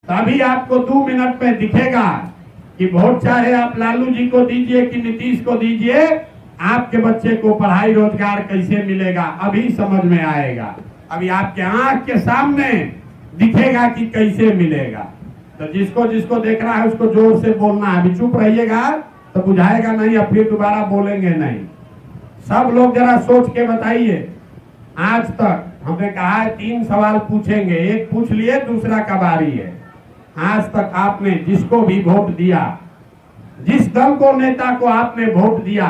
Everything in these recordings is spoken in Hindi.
तभी आपको 2 मिनट में दिखेगा कि वोट चाहे आप लालू जी को दीजिए कि नीतीश को दीजिए, आपके बच्चे को पढ़ाई रोजगार कैसे मिलेगा अभी समझ में आएगा। अभी आपके आंख के सामने दिखेगा कि कैसे मिलेगा। तो जिसको जिसको देखना है उसको जोर से बोलना है। अभी चुप रहिएगा तो बुझाएगा नहीं, अब फिर दोबारा बोलेंगे नहीं। सब लोग जरा सोच के बताइए, आज तक हमने कहा है 3 सवाल पूछेंगे, एक पूछ लिए, दूसरा का बारी है। आज तक आपने जिसको भी वोट दिया, जिस दल को, नेता को आपने वोट दिया,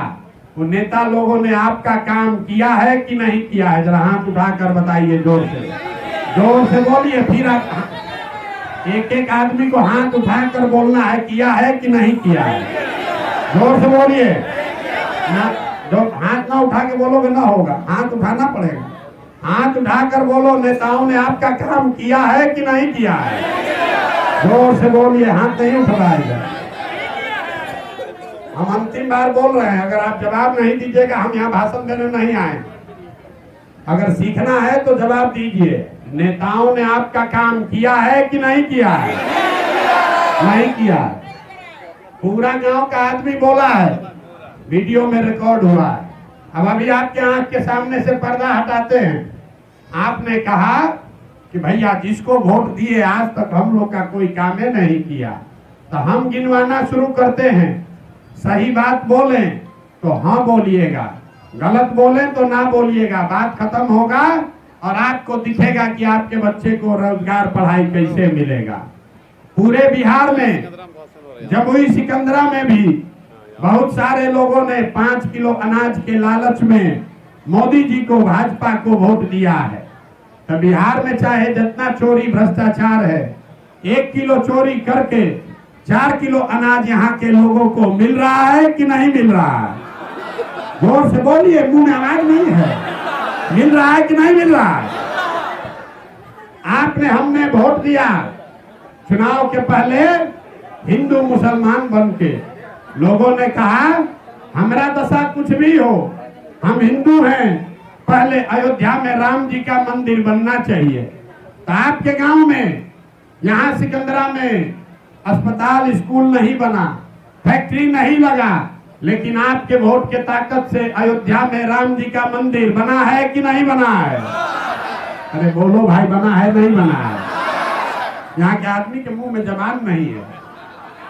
वो नेता लोगों ने आपका काम किया है कि नहीं किया है? जरा हाथ उठाकर बताइए, जोर से बोलिए। फिर आप एक एक आदमी को हाथ उठाकर बोलना है, किया है कि नहीं किया है? जोर से बोलिए ना। जो हाथ ना उठा के बोलोगे ना होगा, हाथ उठाना पड़ेगा। हाथ उठाकर बोलो, नेताओं ने आपका काम किया है कि नहीं किया है? जोर से बोलिए, हाथ नहीं उठाएगा। हम अंतिम बार बोल रहे हैं, अगर आप जवाब नहीं दीजिएगा, हम यहाँ भाषण देने नहीं आए। अगर सीखना है तो जवाब दीजिए, नेताओं ने आपका काम किया है कि नहीं किया है? नहीं किया। पूरा गांव का आदमी बोला है, वीडियो में रिकॉर्ड हुआ है। अब अभी आपके आंख के सामने से पर्दा हटाते हैं। आपने कहा कि भैया जिसको वोट दिए आज तक हम लोग का कोई काम नहीं किया, तो हम गिनवाना शुरू करते हैं। सही बात बोलें तो हाँ बोलिएगा, गलत बोलें तो ना बोलिएगा। बात खत्म होगा और आपको दिखेगा कि आपके बच्चे को रोजगार पढ़ाई कैसे मिलेगा। पूरे बिहार में, जमुई सिकंदरा में भी बहुत सारे लोगों ने 5 किलो अनाज के लालच में मोदी जी को, भाजपा को वोट दिया है। तो बिहार में चाहे जितना चोरी भ्रष्टाचार है, 1 किलो चोरी करके 4 किलो अनाज यहाँ के लोगों को मिल रहा है कि नहीं मिल रहा है? जोर से बोलिए, मुंह में आवाज नहीं है। मिल रहा है कि नहीं मिल रहा है? आपने, हमने वोट दिया चुनाव के पहले हिंदू मुसलमान बन के। लोगों ने कहा हमारा दशा कुछ भी हो, हम हिंदू हैं, पहले अयोध्या में राम जी का मंदिर बनना चाहिए। तो आपके गांव में, यहाँ सिकंदरा में अस्पताल, स्कूल नहीं बना, फैक्ट्री नहीं लगा, लेकिन आपके वोट के ताकत से अयोध्या में राम जी का मंदिर बना है कि नहीं बना है? अरे बोलो भाई, बना है नहीं बना है? यहाँ के आदमी के मुंह में जबान नहीं है।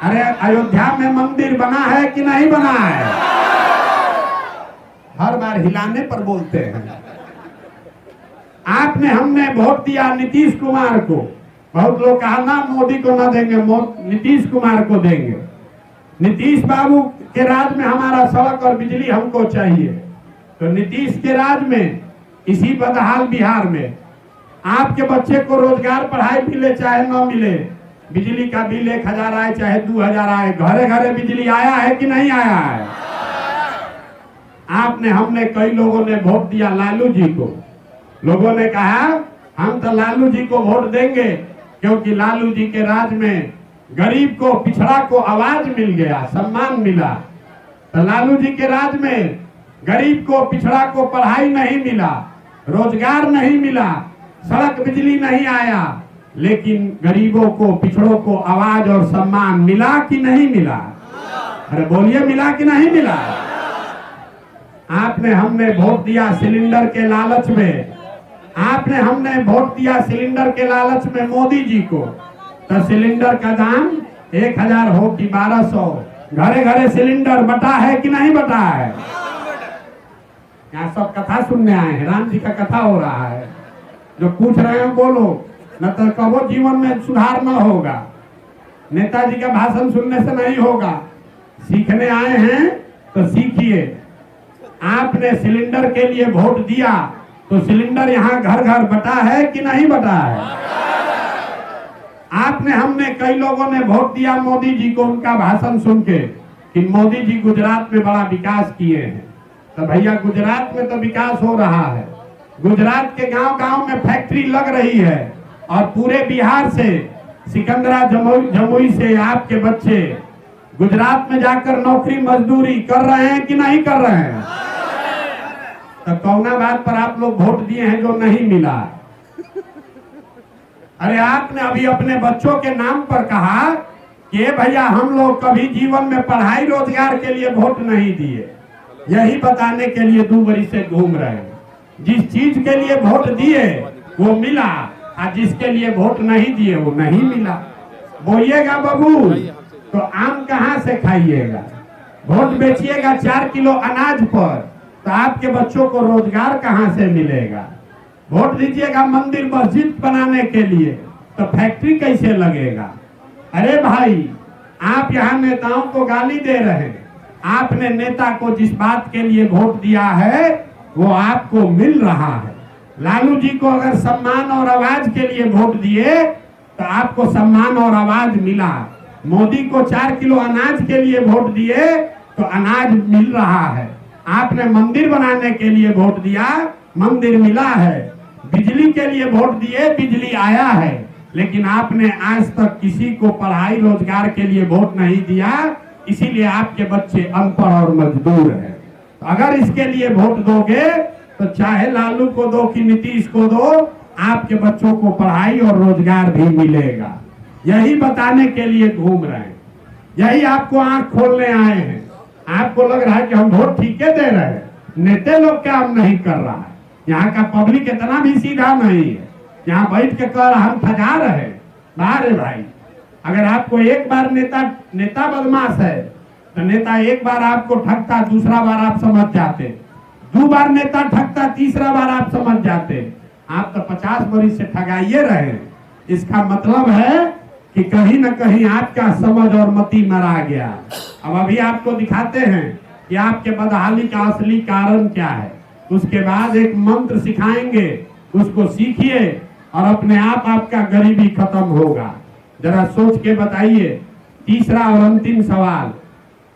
अरे अयोध्या में मंदिर बना है कि नहीं बना है? हर बार हिलाने पर बोलते हैं। आपने, हमने वोट दिया नीतीश कुमार को। बहुत लोग कहा ना मोदी को ना देंगे, नीतीश कुमार को देंगे। नीतीश बाबू के राज में हमारा सड़क और बिजली हमको चाहिए। तो नीतीश के राज में, इसी बदहाल बिहार में, आपके बच्चे को रोजगार, पढ़ाई मिले चाहे न मिले, बिजली का बिल 1000 आए चाहे 2000 आए, घरे घरे बिजली आया है कि नहीं आया है? आपने, हमने, कई लोगों ने वोट दिया लालू जी को। लोगों ने कहा हम तो लालू जी को वोट देंगे क्योंकि लालू जी के राज में गरीब को, पिछड़ा को आवाज मिल गया, सम्मान मिला। तो लालू जी के राज में गरीब को, पिछड़ा को पढ़ाई नहीं मिला, रोजगार नहीं मिला, सड़क बिजली नहीं आया, लेकिन गरीबों को, पिछड़ों को आवाज और सम्मान मिला कि नहीं मिला? अरे बोलिए, मिला कि नहीं मिला? आपने, हमने वोट दिया सिलेंडर के लालच में। आपने, हमने वोट दिया सिलेंडर के लालच में मोदी जी को। तो सिलेंडर का दाम 1000 हो कि 1200, घरे घरे सिलेंडर बटा है कि नहीं बटा है? यहाँ सब कथा सुनने आए हैं, राम जी का कथा हो रहा है। जो पूछ रहे हैं बोलो, न तो कबो जीवन में सुधार न होगा। नेताजी का भाषण सुनने से नहीं होगा। सीखने आए हैं तो सीखिए। आपने सिलेंडर के लिए वोट दिया तो सिलेंडर यहाँ घर घर बटा है कि नहीं बटा है? आपने, हमने, कई लोगों ने वोट दिया मोदी जी को, उनका भाषण सुन के कि मोदी जी गुजरात में बड़ा विकास किए हैं। तो भैया गुजरात में तो विकास हो रहा है, गुजरात के गांव गांव में फैक्ट्री लग रही है, और पूरे बिहार से, सिकंदरा, जमुई से आपके बच्चे गुजरात में जाकर नौकरी मजदूरी कर रहे हैं कि नहीं कर रहे हैं? तो कौना बात पर आप लोग वोट दिए हैं जो नहीं मिला? अरे आपने अभी अपने बच्चों के नाम पर कहा कि भैया हम लोग कभी जीवन में पढ़ाई रोजगार के लिए वोट नहीं दिए, यही बताने के लिए 2 बरस से घूम रहे हैं। जिस चीज के लिए वोट दिए वो मिला, और जिसके लिए वोट नहीं दिए वो नहीं मिला। बोइएगा बाबू तो आम कहाँ से खाइएगा? वोट बेचिएगा 4 किलो अनाज पर तो आपके बच्चों को रोजगार कहाँ से मिलेगा? वोट दीजिएगा मंदिर मस्जिद बनाने के लिए तो फैक्ट्री कैसे लगेगा? अरे भाई, आप यहाँ नेताओं को गाली दे रहे हैं। आपने नेता को जिस बात के लिए वोट दिया है वो आपको मिल रहा है। लालू जी को अगर सम्मान और आवाज के लिए वोट दिए तो आपको सम्मान और आवाज मिला। मोदी को 4 किलो अनाज के लिए वोट दिए तो अनाज मिल रहा है। आपने मंदिर बनाने के लिए वोट दिया, मंदिर मिला है। बिजली के लिए वोट दिए, बिजली आया है। लेकिन आपने आज तक किसी को पढ़ाई रोजगार के लिए वोट नहीं दिया, इसीलिए आपके बच्चे अनपढ़ और मजदूर हैं। तो अगर इसके लिए वोट दोगे तो चाहे लालू को दो कि नीतीश को दो, आपके बच्चों को पढ़ाई और रोजगार भी मिलेगा। यही बताने के लिए घूम रहे हैं, यही आपको आंख खोलने आए हैं। आपको लग रहा है कि हम वोट ठीक दे रहे हैं, नेता लोग काम नहीं कर रहा है। यहाँ का पब्लिक इतना भी सीधा नहीं है, यहाँ बैठ के कर हम ठगा रहे हैं। बारे भाई, अगर आपको एक बार नेता बदमाश है तो नेता एक बार आपको ठगता, दूसरा बार आप समझ जाते। 2 बार नेता ठगता, तीसरा बार आप समझ जाते। आप तो 50 बरस से ठगाइए रहे हैं। इसका मतलब है कि कहीं न कहीं आपका समझ और मति मरा गया। अब अभी आपको दिखाते हैं कि आपके बदहाली का असली कारण क्या है। उसके बाद एक मंत्र सिखाएंगे, उसको सीखिए और अपने आप आपका गरीबी खत्म होगा। जरा सोच के बताइए। तीसरा और अंतिम सवाल,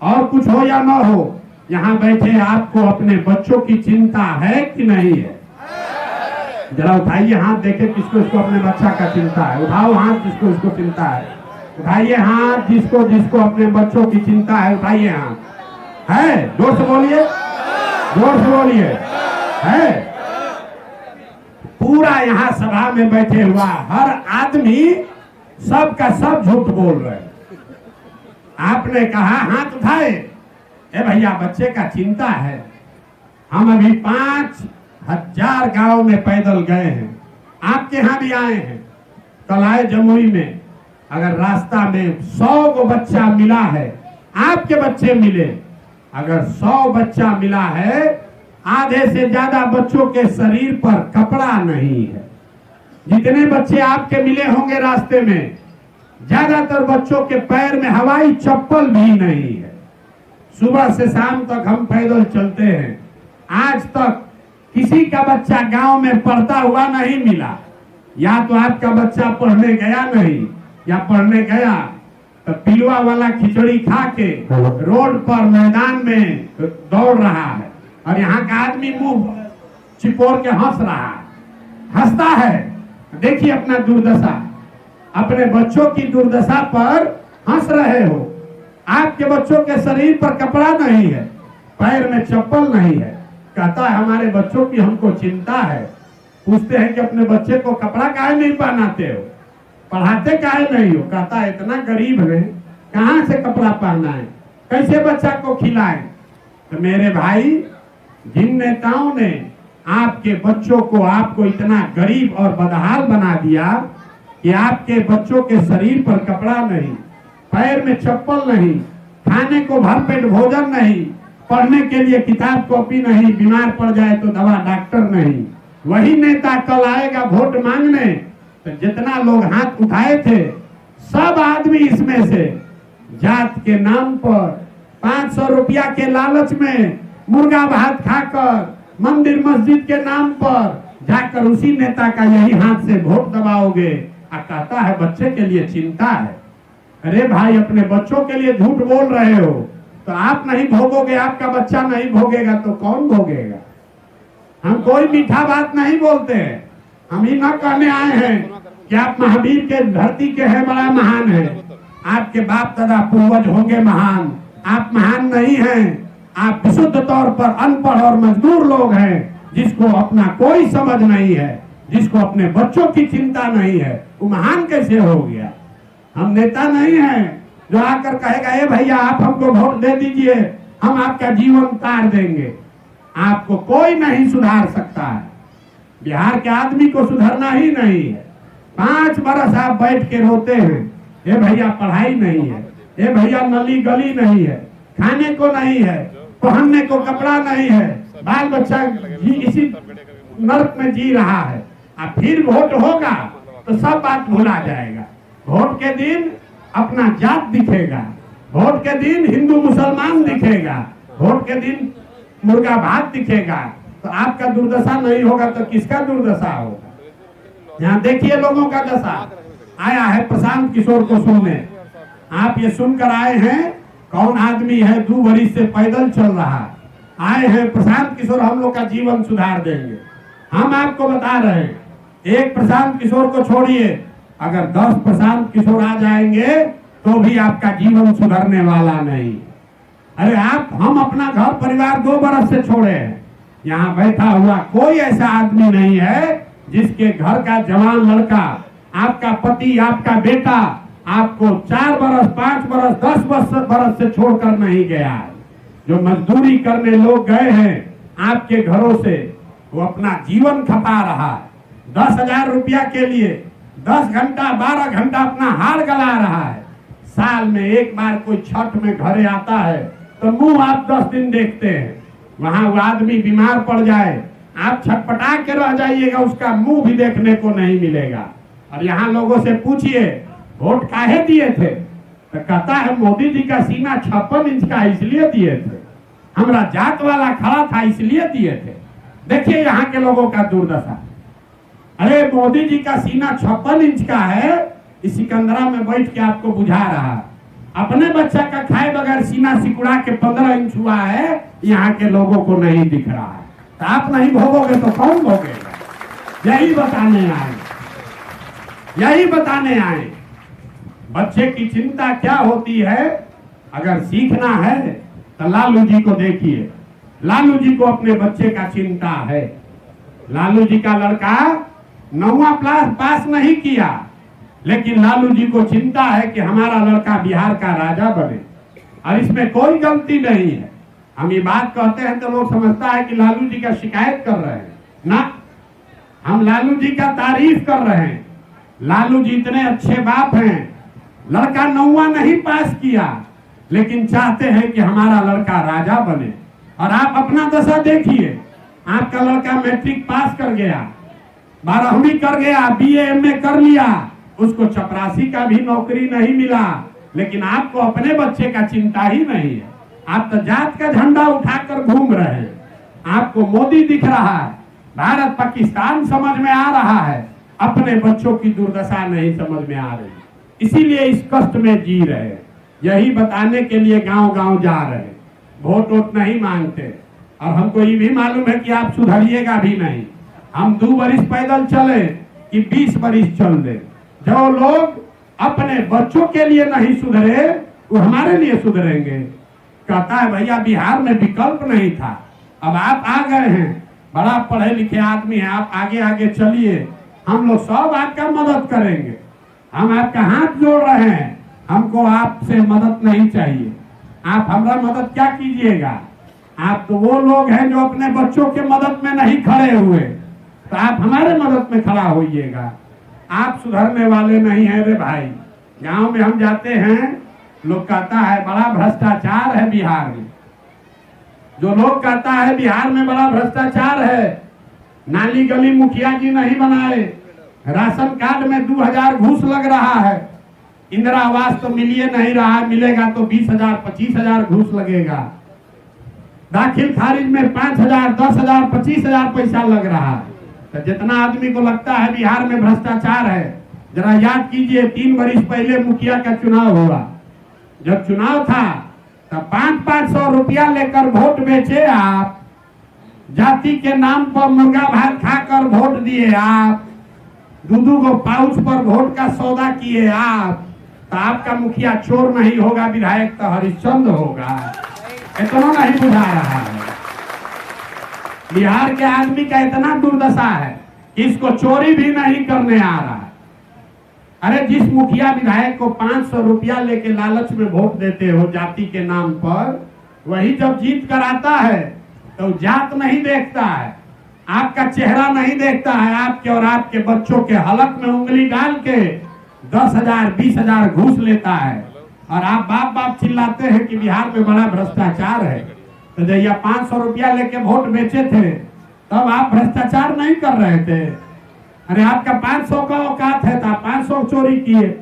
और कुछ हो या ना हो, यहाँ बैठे आपको अपने बच्चों की चिंता है कि नहीं है? जरा उठाइए हाथ, देखे किसको इसको अपने बच्चा का चिंता है। उठाओ हाथ जिसको इसको चिंता है, उठाइए हाथ जिसको जिसको अपने बच्चों की चिंता है, उठाइए हाथ। है? जोर से बोलिए, जोर से बोलिए। है? पूरा यहाँ सभा में बैठे हुआ हर आदमी सब का सब झूठ बोल रहे हैं। आपने कहा हाथ उठाए, ए भैया बच्चे का चिंता है। हम अभी 5000 गांव में पैदल गए हैं, आपके यहाँ भी आए हैं। कल आए जमुई में, अगर रास्ता में 100 को बच्चा मिला है, आपके बच्चे मिले, अगर 100 बच्चा मिला है, आधे से ज्यादा बच्चों के शरीर पर कपड़ा नहीं है। जितने बच्चे आपके मिले होंगे रास्ते में, ज्यादातर बच्चों के पैर में हवाई चप्पल भी नहीं है। सुबह से शाम तक हम पैदल चलते हैं, आज तक किसी का बच्चा गांव में पढ़ता हुआ नहीं मिला। या तो आपका बच्चा पढ़ने गया नहीं, या पढ़ने गया तो पिलवा वाला खिचड़ी खा के रोड पर मैदान में दौड़ रहा है, और यहाँ का आदमी मुंह चिपोर के हंस रहा है, हंसता है। देखिए अपना दुर्दशा, अपने बच्चों की दुर्दशा पर हंस रहे हो। आपके बच्चों के शरीर पर कपड़ा नहीं है, पैर में चप्पल नहीं है, कहता है हमारे बच्चों की हमको चिंता है। पूछते हैं कि अपने बच्चे को कपड़ा काहे नहीं पहनाते हो, पढ़ाते काहे नहीं हो? कहता है इतना गरीब है, कहाँ से कपड़ा पहना है, कैसे बच्चा को खिलाएं? तो मेरे भाई, जिन नेताओं ने आपके बच्चों को, आपको इतना गरीब और बदहाल बना दिया कि आपके बच्चों के शरीर पर कपड़ा नहीं, पैर में चप्पल नहीं, खाने को भरपेट भोजन नहीं, पढ़ने के लिए किताब कॉपी नहीं, बीमार पड़ जाए तो दवा डॉक्टर नहीं, वही नेता कल आएगा वोट मांगने तो जितना लोग हाथ उठाए थे, सब आदमी इसमें से जात के नाम पर 500 रुपया के लालच में मुर्गा भात खाकर मंदिर मस्जिद के नाम पर जाकर उसी नेता का यही हाथ से वोट दबाओगे। कहता है बच्चे के लिए चिंता है। अरे भाई, अपने बच्चों के लिए झूठ बोल रहे हो तो आप नहीं भोगोगे, आपका बच्चा नहीं भोगेगा तो कौन भोगेगा? हम कोई मीठा बात नहीं बोलते हैं। हम ही ना कहने आए हैं कि आप महावीर के धरती के हैं, बड़ा महान है, आपके बाप दादा पूर्वज होंगे महान। आप महान नहीं हैं, आप विशुद्ध तौर पर अनपढ़ और मजदूर लोग हैं, जिसको अपना कोई समझ नहीं है, जिसको अपने बच्चों की चिंता नहीं है वो महान कैसे हो गया? हम नेता नहीं हैं जो आकर कहेगा ए भैया आप हमको वोट दे दीजिए, हम आपका जीवन उतार देंगे। आपको कोई नहीं सुधार सकता है। बिहार के आदमी को सुधरना ही नहीं है। 5 बरस आप बैठ के रोते हैं, ए भैया पढ़ाई नहीं है, ए भैया नली गली नहीं है, खाने को नहीं है, पहनने को कपड़ा नहीं है, बाल बच्चा इसी नर्क में जी रहा है। अब फिर वोट होगा तो सब बात भुला जाएगा। वोट के दिन अपना जात दिखेगा, वोट के दिन हिंदू मुसलमान दिखेगा, वोट के दिन मुर्गा भात दिखेगा। तो आपका दुर्दशा नहीं होगा तो किसका दुर्दशा होगा? यहाँ देखिए लोगों का दशा। आया है प्रशांत किशोर को सुनने, आप ये सुनकर आए हैं कौन आदमी है 2 वर्ष से पैदल चल रहा, आए हैं प्रशांत किशोर हम लोग का जीवन सुधार देंगे। हम आपको बता रहे हैं एक प्रशांत किशोर को छोड़िए, अगर 10 प्रशांत किशोर आ जाएंगे तो भी आपका जीवन सुधरने वाला नहीं। अरे हम अपना घर परिवार 2 बरस से छोड़े हैं। यहाँ बैठा हुआ कोई ऐसा आदमी नहीं है जिसके घर का जवान लड़का, आपका पति, आपका बेटा आपको 4 बरस, 5 बरस, 10 बरस से छोड़कर नहीं गया। जो मजदूरी करने लोग गए हैं आपके घरों से, वो अपना जीवन खपा रहा है। 10,000 रुपया के लिए 10 घंटा 12 घंटा अपना हार गला रहा है। साल में एक बार कोई छठ में घरे आता है तो मुंह आप 10 दिन देखते हैं। वहां वो आदमी बीमार पड़ जाए, आप छटपटा के रह जाइएगा, उसका मुंह भी देखने को नहीं मिलेगा। और यहाँ लोगों से पूछिए वोट काहे दिए थे, तो कहता है मोदी जी का सीना 56 इंच का इसलिए दिए थे, हमारा जात वाला खड़ा था इसलिए दिए थे। देखिए यहाँ के लोगों का दुर्दशा। अरे मोदी जी का सीना 56 इंच का है, इस सिकंदरा में बैठ के आपको बुझा रहा, अपने बच्चा का खाए बगैर सीना सिकुड़ा के 15 इंच हुआ है, यहाँ के लोगों को नहीं दिख रहा है। तो आप नहीं भोगोगे तो कौन भोगेगा? यही बताने आए, यही बताने आए बच्चे की चिंता क्या होती है। अगर सीखना है तो लालू जी को देखिए, लालू जी को अपने बच्चे का चिंता है। लालू जी का लड़का 9वां क्लास पास नहीं किया, लेकिन लालू जी को चिंता है कि हमारा लड़का बिहार का राजा बने, और इसमें कोई गलती नहीं है। हम ये बात कहते हैं तो लोग समझता है कि लालू जी का शिकायत कर रहे हैं ना, हम लालू जी का तारीफ कर रहे हैं। लालू जी इतने अच्छे बाप हैं, लड़का 9वां नहीं पास किया लेकिन चाहते हैं कि हमारा लड़का राजा बने। और आप अपना दशा देखिए, आपका लड़का मैट्रिक पास कर गया, 12वीं कर गया, BA MA कर लिया, उसको चपरासी का भी नौकरी नहीं मिला, लेकिन आपको अपने बच्चे का चिंता ही नहीं है। आप तो जात का झंडा उठाकर घूम रहे हैं। आपको मोदी दिख रहा है, भारत पाकिस्तान समझ में आ रहा है, अपने बच्चों की दुर्दशा नहीं समझ में आ रही, इसीलिए इस कष्ट में जी रहे हैं। यही बताने के लिए गांव-गांव जा रहे हैं, वोट नहीं मांगते। और हमको ये भी मालूम है कि आप सुधरिएगा भी नहीं। हम 2 वर्ष पैदल चले कि 20 वर्ष चल दे। जो लोग अपने बच्चों के लिए नहीं सुधरे वो हमारे लिए सुधरेंगे। कहता है भैया बिहार में विकल्प नहीं था, अब आप आ गए हैं, बड़ा पढ़े लिखे आदमी है, आप आगे आगे चलिए, हम लोग सब आपका मदद करेंगे। हम आपका हाथ जोड़ रहे हैं, हमको आपसे मदद नहीं चाहिए। आप हमारा मदद क्या कीजिएगा? आप तो वो लोग हैं जो अपने बच्चों के मदद में नहीं खड़े हुए, तो आप हमारे मदद में खड़ा होइएगा। आप सुधरने वाले नहीं हैं रे भाई। गांव में हम जाते हैं, लोग कहता है बड़ा भ्रष्टाचार है बिहार में। जो लोग कहता है बिहार में बड़ा भ्रष्टाचार है, नाली गली मुखिया जी नहीं बनाए, राशन कार्ड में 2000 घूस लग रहा है, इंदिरा आवास तो मिलिए नहीं रहा, मिलेगा तो 20,000 25,000 घूस लगेगा, दाखिल खारिज में 5,000 10,000 25,000 पैसा लग रहा है। तो जितना आदमी को लगता है बिहार में भ्रष्टाचार है, जरा याद कीजिए 3 वर्ष पहले मुखिया का चुनाव हुआ। जब चुनाव था तब 500-500 रुपया लेकर वोट बेचे आप, जाति के नाम पर मुर्गा भात खाकर वोट दिए आप, 2-2 को पाउच पर वोट का सौदा किए आप, तो आपका मुखिया चोर नहीं होगा, विधायक तो हरिश्चंद्र होगा। इतना नहीं बुझा रहा है। बिहार के आदमी का इतना दुर्दशा है, इसको चोरी भी नहीं करने आ रहा है। अरे जिस मुखिया विधायक को 500 रुपया लेके लालच में वोट देते हो जाति के नाम पर, वही जब जीत कर आता है तो जात नहीं देखता है, आपका चेहरा नहीं देखता है, आपके और आपके बच्चों के हलक में उंगली डाल के 10,000 20,000 घूस लेता है। और आप बाप बाप चिल्लाते हैं कि बिहार में बड़ा भ्रष्टाचार है। तो जब यह 500 रुपया लेके वोट बेचे थे तब आप भ्रष्टाचार नहीं कर रहे थे। अरे आपका 500 का औकात है तो आप 500 चोरी किए,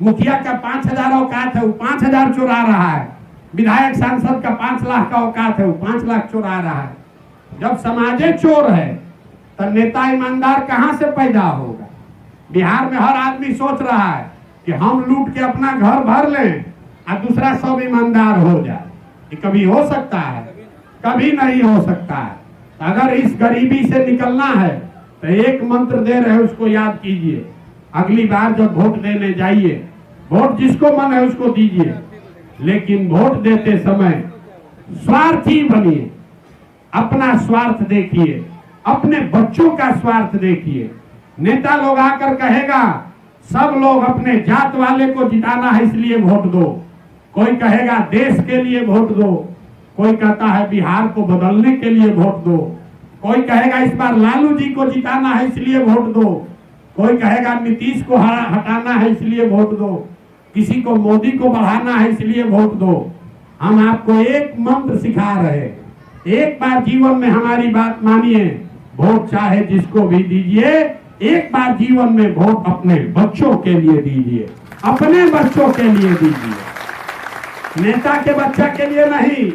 मुखिया का 5,000 औकात है वो 5,000 चुरा रहा है, विधायक सांसद का 5 लाख का औकात है वो 5 लाख चुरा रहा है। जब समाजे चोर है तो नेता ईमानदार कहां से पैदा होगा? बिहार में हर आदमी सोच रहा है कि हम लूट के अपना घर भर लें और दूसरा सब ईमानदार हो जाए। ये कभी हो सकता है? कभी नहीं हो सकता है। अगर इस गरीबी से निकलना है तो एक मंत्र दे रहे हैं, उसको याद कीजिए। अगली बार जब वोट देने जाइए, वोट जिसको मन है उसको दीजिए, लेकिन वोट देते समय स्वार्थी बनिए, अपना स्वार्थ देखिए, अपने बच्चों का स्वार्थ देखिए। नेता लोग आकर कहेगा सब लोग अपने जात वाले को जिताना है इसलिए वोट दो, कोई कहेगा देश के लिए वोट दो, कोई कहता है बिहार को बदलने के लिए वोट दो, कोई कहेगा इस बार लालू जी को जिताना है इसलिए वोट दो, कोई कहेगा नीतीश को हटाना है इसलिए वोट दो, किसी को मोदी को बढ़ाना है इसलिए वोट दो। हम आपको एक मंत्र सिखा रहे, एक बार जीवन में हमारी बात मानिए, वोट चाहे जिसको भी दीजिए, एक बार जीवन में वोट अपने बच्चों के लिए दीजिए, अपने बच्चों के लिए दीजिए। नेता के बच्चा के लिए नहीं,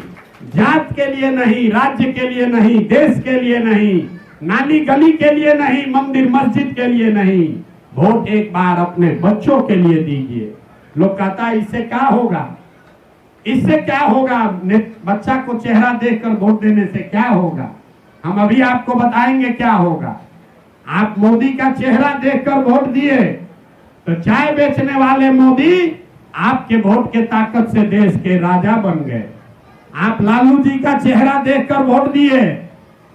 जात के लिए नहीं, राज्य के लिए नहीं, देश के लिए नहीं, नाली गली के लिए नहीं, मंदिर मस्जिद के लिए नहीं, वोट एक बार अपने बच्चों के लिए दीजिए। लोग कहता है इससे क्या होगा, इससे क्या होगा? बच्चा को चेहरा देखकर वोट देने से क्या होगा? हम अभी आपको बताएंगे क्या होगा। आप मोदी का चेहरा देखकर वोट दिए तो चाय बेचने वाले मोदी आपके वोट के ताकत से देश के राजा बन गए। आप लालू जी का चेहरा देखकर वोट दिए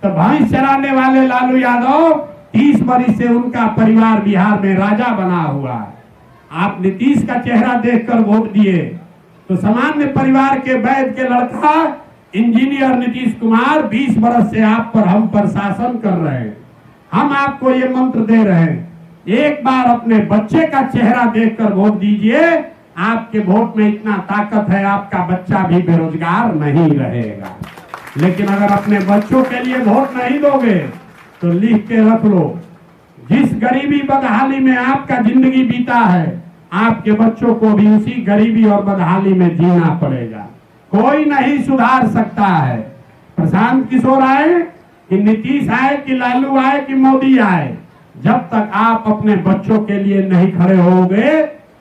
तो भैंस चराने वाले लालू यादव 30 वर्ष से उनका परिवार बिहार में राजा बना हुआ है। आप नीतीश का चेहरा देखकर वोट दिए तो सामान्य परिवार के वैद्य के लड़का इंजीनियर नीतीश कुमार 20 वर्ष से आप पर हम पर शासन कर रहे हैं। हम आपको ये मंत्र दे रहे हैं, एक बार अपने बच्चे का चेहरा देखकर वोट दीजिए। आपके वोट में इतना ताकत है, आपका बच्चा भी बेरोजगार नहीं रहेगा। लेकिन अगर अपने बच्चों के लिए वोट नहीं दोगे तो लिख के रख लो, जिस गरीबी बदहाली में आपका जिंदगी बीता है, आपके बच्चों को भी उसी गरीबी और बदहाली में जीना पड़ेगा। कोई नहीं सुधार सकता है। प्रशांत किशोर आए कि नीतीश आए कि लालू आए कि मोदी आए, जब तक आप अपने बच्चों के लिए नहीं खड़े होगे,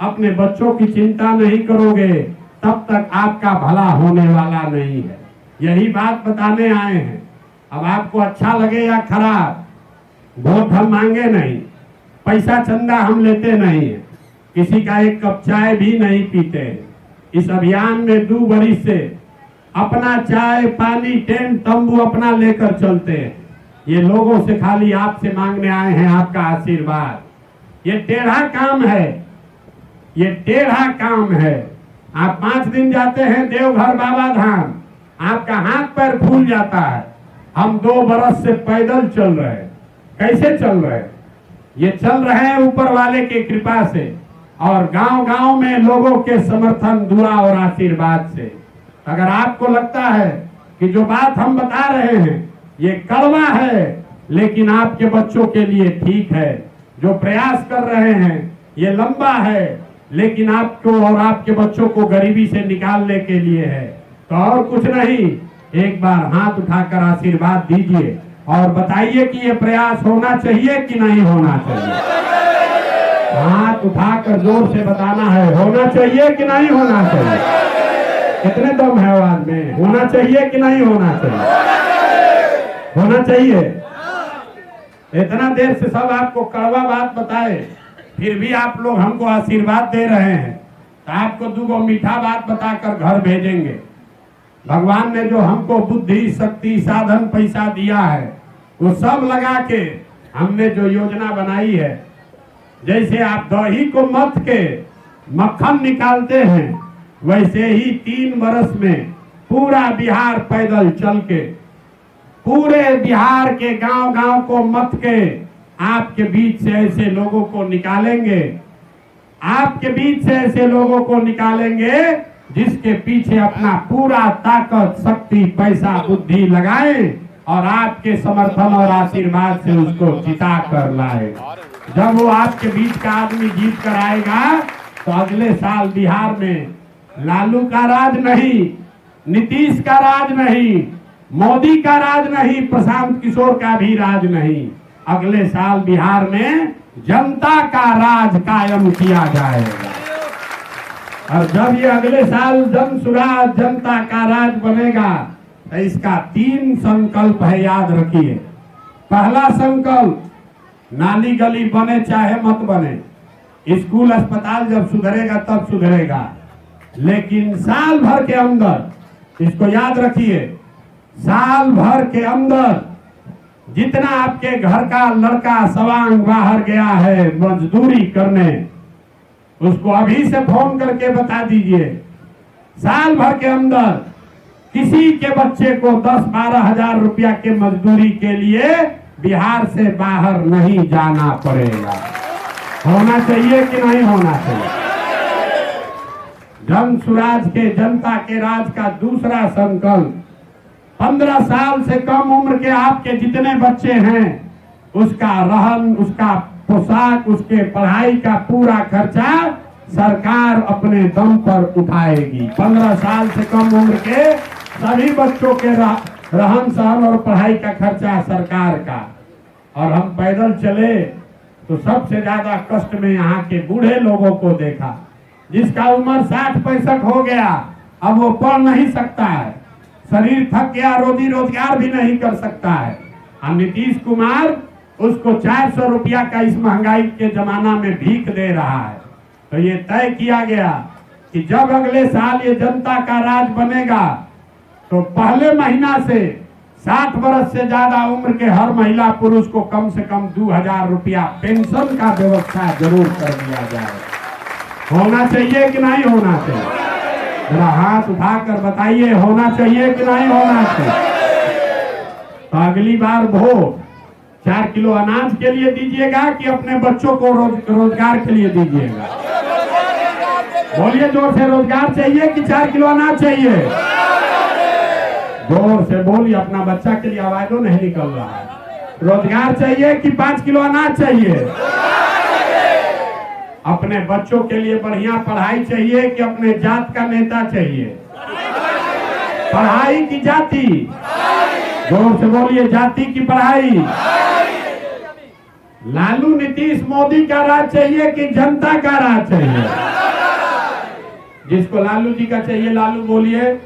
अपने बच्चों की चिंता नहीं करोगे, तब तक आपका भला होने वाला नहीं है। यही बात बताने आए हैं। अब आपको अच्छा लगे या खराब, वोट हम मांगे नहीं, पैसा चंदा हम लेते नहीं है, किसी का एक कप चाय भी नहीं पीते। इस अभियान में 2 वर्ष से अपना चाय पानी टेंट तंबू अपना लेकर चलते हैं। ये लोगों से खाली आपसे मांगने आए हैं आपका आशीर्वाद। ये टेढ़ा काम है, ये टेढ़ा काम है। आप 5 दिन जाते हैं देवघर बाबा धाम, आपका हाथ पैर फूल जाता है। हम 2 बरस से पैदल चल रहे हैं। कैसे चल रहे हैं? ये चल रहे हैं ऊपर वाले की कृपा से और गांव-गांव में लोगों के समर्थन, दुआ और आशीर्वाद से। अगर आपको लगता है कि जो बात हम बता रहे हैं ये कड़वा है, लेकिन आपके बच्चों के लिए ठीक है, जो प्रयास कर रहे हैं ये लंबा है, लेकिन आपको और आपके बच्चों को गरीबी से निकालने के लिए है, तो और कुछ नहीं, एक बार हाथ उठाकर आशीर्वाद दीजिए और बताइए कि ये प्रयास होना चाहिए कि नहीं होना चाहिए। हाथ उठाकर जोर से बताना है, होना चाहिए कि नहीं होना चाहिए। कितने दम है आवाज में? होना चाहिए कि नहीं होना चाहिए? होना चाहिए। इतना देर से सब आपको कड़वा बात बताए, फिर भी आप लोग हमको आशीर्वाद दे रहे हैं, तो आपको 2 मीठा बात बताकर घर भेजेंगे। भगवान ने जो हमको बुद्धि, शक्ति, साधन, पैसा दिया है, वो सब लगा के हमने जो योजना बनाई है, जैसे आप दही को मथ के मक्खन निकालते हैं, वैसे ही 3 वर्ष में पूरा बिहार पैदल चल के, पूरे बिहार के गांव-गांव को मथ के आपके बीच से ऐसे लोगों को निकालेंगे, आपके बीच से ऐसे लोगों को निकालेंगे जिसके पीछे अपना पूरा ताकत, शक्ति, पैसा, बुद्धि लगाए और आपके समर्थन और आशीर्वाद से उसको जिता कर लाए। जब वो आपके बीच का आदमी जीत कर आएगा तो अगले साल बिहार में लालू का राज नहीं, नीतीश का राज नहीं, मोदी का राज नहीं, प्रशांत किशोर का भी राज नहीं, अगले साल बिहार में जनता का राज कायम किया जाएगा। और जब ये अगले साल जन सुराज, जनता का राज बनेगा तो इसका 3 संकल्प है, याद रखिए। पहला संकल्प, नाली गली बने चाहे मत बने, स्कूल अस्पताल जब सुधरेगा तब सुधरेगा, लेकिन साल भर के अंदर, इसको याद रखिए, साल भर के अंदर जितना आपके घर का लड़का सवांग बाहर गया है मजदूरी करने, उसको अभी से फोन करके बता दीजिए, साल भर के अंदर किसी के बच्चे को 10-12 हजार रुपया के मजदूरी के लिए बिहार से बाहर नहीं जाना पड़ेगा। होना चाहिए कि नहीं होना चाहिए? जन सुराज के, जनता के राज का दूसरा संकल्प, 15 साल से कम उम्र के आपके जितने बच्चे हैं, उसका रहन, उसका पोशाक, उसके पढ़ाई का पूरा खर्चा सरकार अपने दम पर उठाएगी। 15 साल से कम उम्र के सभी बच्चों के रहन सहन और पढ़ाई का खर्चा सरकार का। और हम पैदल चले तो सबसे ज्यादा कष्ट में यहाँ के बूढ़े लोगों को देखा, जिसका उम्र 60-65 हो गया, अब वो पढ़ नहीं सकता है, शरीर थक गया, रोजी रोजगार भी नहीं कर सकता है। और नीतीश कुमार उसको 400 रुपया का इस महंगाई के जमाना में भीख दे रहा है। तो ये तय किया गया कि जब अगले साल ये जनता का राज बनेगा तो पहले महीना से 60 वर्ष से ज्यादा उम्र के हर महिला पुरुष को कम से कम 2000 रुपया पेंशन का व्यवस्था जरूर कर दिया जाए। होना चाहिए कि नहीं होना चाहिए? जरा हाथ उठाकर बताइए, होना चाहिए कि नहीं होना चाहिए? तो अगली बार वोट 4 किलो अनाज के लिए दीजिएगा कि अपने बच्चों को रोजगार के लिए दीजिएगा? बोलिए जोर से, रोजगार चाहिए कि 4 किलो अनाज चाहिए? जोर से बोलिए, अपना बच्चा के लिए आवाज़ों नहीं निकल रहा है। रोजगार चाहिए कि 5 किलो अनाज चाहिए? अपने बच्चों के लिए बढ़िया पढ़ाई चाहिए कि अपने जात का नेता चाहिए? पढ़ाई की जाति? जोर से बोलिए, जाति की पढ़ाई? लालू नीतीश मोदी का राज चाहिए कि जनता का राज चाहिए? जिसको लालू जी का चाहिए लालू बोलिए,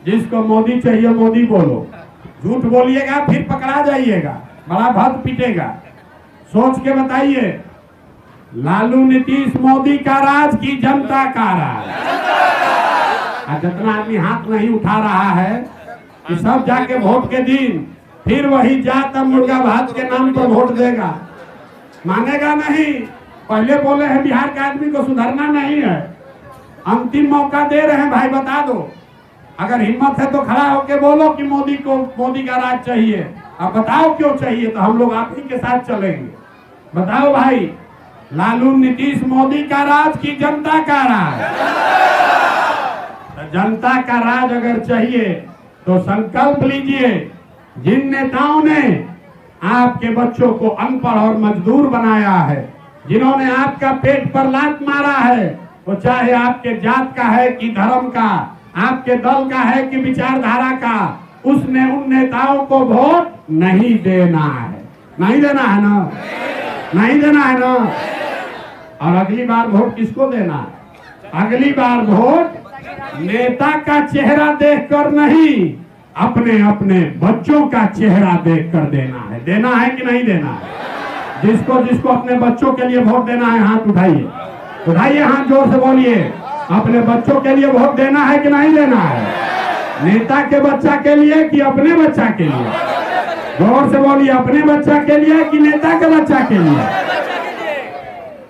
जिसको मोदी चाहिए मोदी बोलो। झूठ बोलिएगा फिर पकड़ा जाइएगा, बड़ा भक्त पीटेगा। सोच के बताइए, लालू नीतीश मोदी का राज की जनता का राज? जितना आदमी हाथ नहीं उठा रहा है कि सब जाके वोट के दिन फिर वही जात मुर्गा भात के नाम पर वोट देगा, मानेगा नहीं। पहले बोले हैं बिहार के आदमी को सुधरना नहीं है, अंतिम मौका दे रहे हैं भाई, बता दो। अगर हिम्मत है तो खड़ा होके बोलो कि मोदी का राज चाहिए। अब बताओ क्यों चाहिए, तो हम लोग आप ही के साथ चलेंगे। बताओ भाई, लालू नीतीश मोदी का राज की जनता का राज? तो जनता का राज अगर चाहिए तो संकल्प लीजिए, जिन नेताओं ने आपके बच्चों को अनपढ़ और मजदूर बनाया है, जिन्होंने आपका पेट पर लात मारा है, वो चाहे आपके जात का है कि धर्म का, आपके दल का है कि विचारधारा का, उसने उन नेताओं को वोट नहीं देना है। नहीं देना है ना? नहीं देना है ना? और अगली बार वोट किसको देना है? अगली बार वोट नेता का चेहरा देखकर नहीं, अपने अपने बच्चों का चेहरा देखकर देना है। देना है कि नहीं देना है? जिसको जिसको अपने बच्चों के लिए वोट देना है हाथ उठाइए, उठाइए हाथ, जोर से बोलिए। अपने बच्चों के लिए वोट देना है कि नहीं देना है? नेता के बच्चा के लिए कि अपने बच्चा के लिए? जोर से बोलिए, अपने बच्चा के लिए कि नेता के बच्चा के लिए?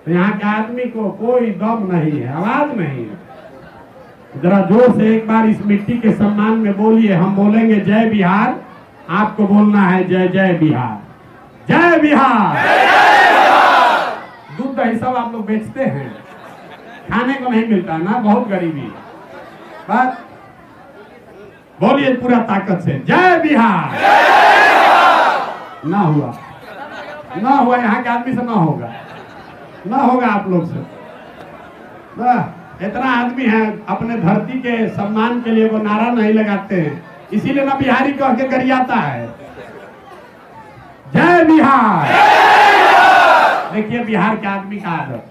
तो यहाँ के आदमी को कोई दम नहीं है, आवाज नहीं है। जरा जोर से एक बार इस मिट्टी के सम्मान में बोलिए। हम बोलेंगे जय बिहार, आपको बोलना है जय जय बिहार, जय बिहार। दूध दही सब आप लोग बेचते हैं, खाने को नहीं मिलता ना, बहुत गरीबी। बस बोलिए पूरा ताकत से जय बिहार। ना हुआ, ना हुआ, यहाँ के आदमी से ना होगा, ना होगा आप लोग से। इतना आदमी है अपने धरती के सम्मान के लिए वो नारा नहीं लगाते हैं, इसीलिए ना बिहारी कह के गरियाता है जय बिहार। देखिए बिहार के आदमी का आदत,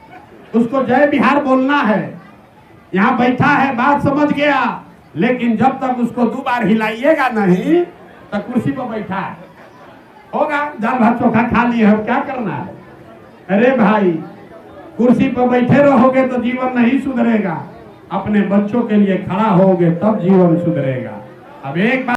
उसको जय बिहार बोलना है। यहाँ बैठा है, बात समझ गया, लेकिन जब तक उसको 2 बार हिलाइएगा नहीं तो कुर्सी पर बैठा है। होगा दाल भात चोखा खा लिए, हम क्या करना है? अरे भाई, कुर्सी पर बैठे रहोगे तो जीवन नहीं सुधरेगा, अपने बच्चों के लिए खड़ा होगे तब जीवन सुधरेगा। अब एक बात